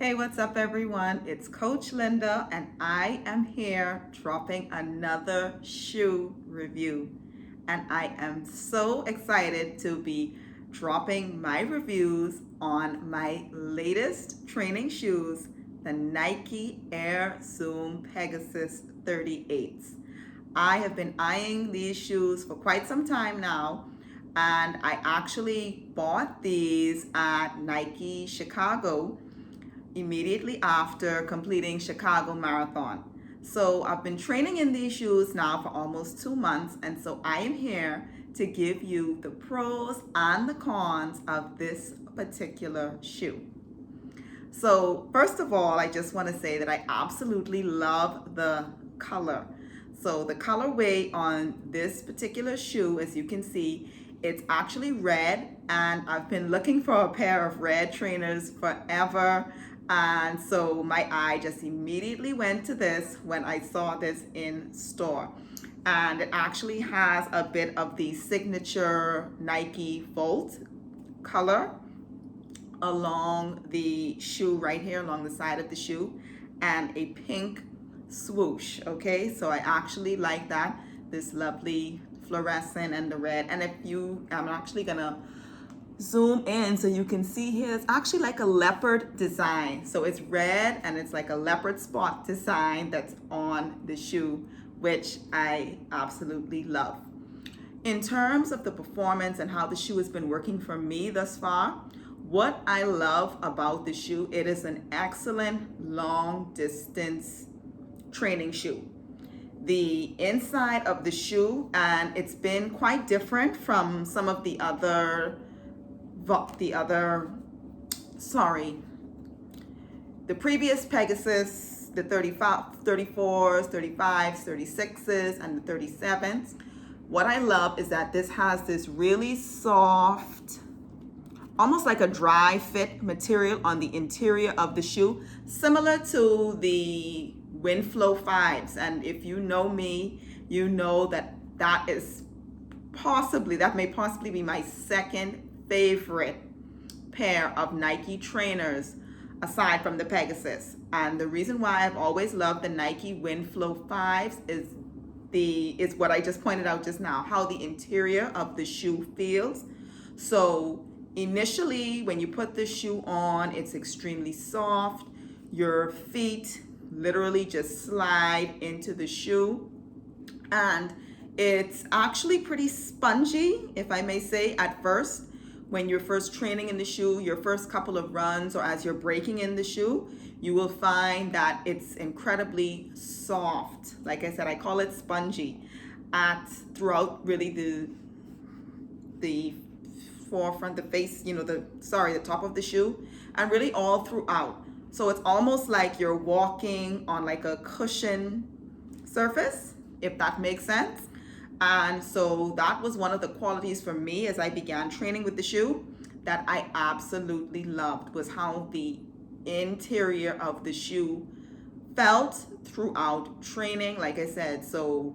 Hey, what's up, everyone? It's Coach Linda, and I am here dropping another shoe review. And I am so excited to be dropping my reviews on my latest training shoes, the Nike Air Zoom Pegasus 38s. I have been eyeing these shoes for quite some time now, and I actually bought these at Nike Chicago immediately after completing Chicago Marathon. So I've been training in these shoes now for almost 2 months, and so I am here to give you the pros and the cons of this particular shoe. So first of all, I just want to say that I absolutely love the color. So the colorway on this particular shoe, as you can see, it's actually red, and I've been looking for a pair of red trainers forever. And so my eye just immediately went to this when I saw this in store. And it actually has a bit of the signature Nike Volt color along the shoe right here, along the side of the shoe, and a pink swoosh. Okay, so I actually like that, this lovely fluorescent and the red. And I'm actually gonna zoom in so you can see here, it's actually like a leopard design. So it's red and it's like a leopard spot design that's on the shoe, which I absolutely love. In terms of the performance and how the shoe has been working for me thus far, what I love about the shoe, it is an excellent long distance training shoe. The inside of the shoe, and it's been quite different from some of the other the previous Pegasus, the 34s, 35s, 36s, and the 37s. What I love is that this has this really soft, almost like a dry fit material on the interior of the shoe, similar to the Windflow 5s. And if you know me, you know that that may possibly be my second favorite pair of Nike trainers aside from the Pegasus. And the reason why I've always loved the Nike Windflow 5s is what I just pointed out just now, how the interior of the shoe feels. So initially, when you put the shoe on, it's extremely soft. Your feet literally just slide into the shoe, and it's actually pretty spongy, if I may say, at first. When you're first training in the shoe, your first couple of runs, or as you're breaking in the shoe, you will find that it's incredibly soft. Like I said, I call it spongy throughout really the forefront, the face, the top of the shoe, and really all throughout. So it's almost like you're walking on like a cushion surface, if that makes sense. And so that was one of the qualities for me as I began training with the shoe that I absolutely loved, was how the interior of the shoe felt throughout training. Like I said, so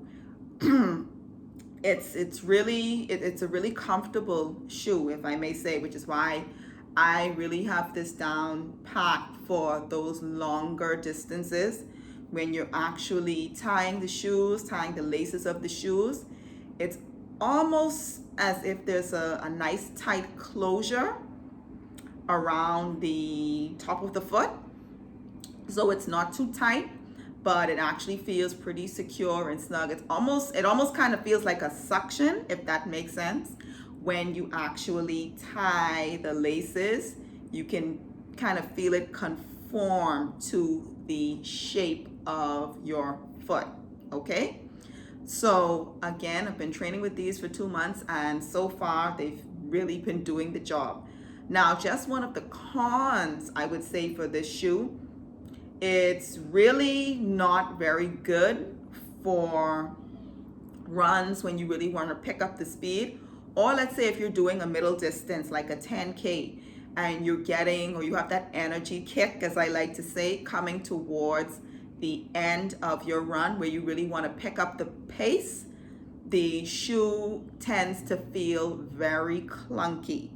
it's a really comfortable shoe, if I may say, which is why I really have this down packed for those longer distances. When you're actually tying the laces of the shoes, it's almost as if there's a nice tight closure around the top of the foot. So it's not too tight, but it actually feels pretty secure and snug. It almost kind of feels like a suction, if that makes sense. When you actually tie the laces, you can kind of feel it conform to the shape of your foot. Okay, so again, I've been training with these for 2 months, and so far they've really been doing the job. Now, just one of the cons I would say for this shoe, it's really not very good for runs when you really want to pick up the speed, or let's say if you're doing a middle distance like a 10K, and you have that energy kick, as I like to say, coming towards the end of your run where you really want to pick up the pace. The shoe tends to feel very clunky.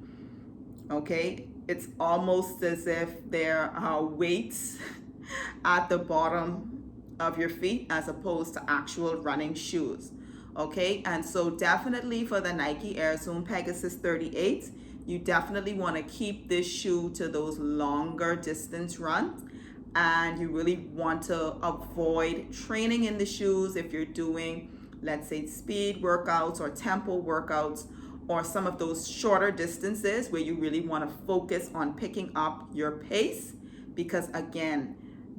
Okay, it's almost as if there are weights at the bottom of your feet as opposed to actual running shoes. Okay, and so definitely for the Nike Air Zoom Pegasus 38, you definitely want to keep this shoe to those longer distance runs, and you really want to avoid training in the shoes if you're doing, let's say, speed workouts or tempo workouts, or some of those shorter distances where you really want to focus on picking up your pace, because again,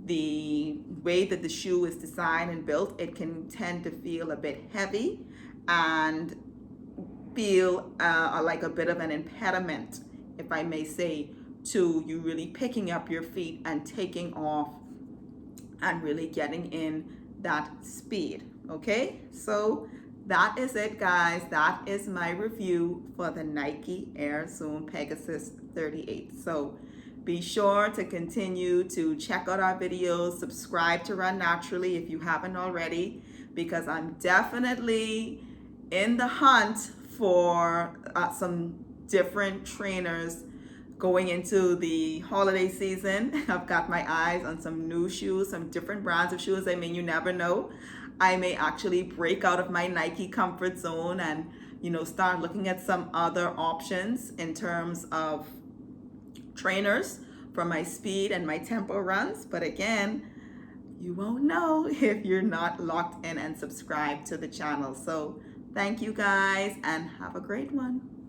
the way that the shoe is designed and built, it can tend to feel a bit heavy and feel like a bit of an impediment, if I may say, to you really picking up your feet and taking off and really getting in that speed. Okay, so that is it, guys. That is my review for the Nike Air Zoom Pegasus 38. So be sure to continue to check out our videos, subscribe to Run Naturally if you haven't already, because I'm definitely in the hunt for some different trainers going into the holiday season. I've got my eyes on some new shoes, some different brands of shoes. I mean, you never know. I may actually break out of my Nike comfort zone and, start looking at some other options in terms of trainers for my speed and my tempo runs. But again, you won't know if you're not locked in and subscribed to the channel. So thank you guys and have a great one.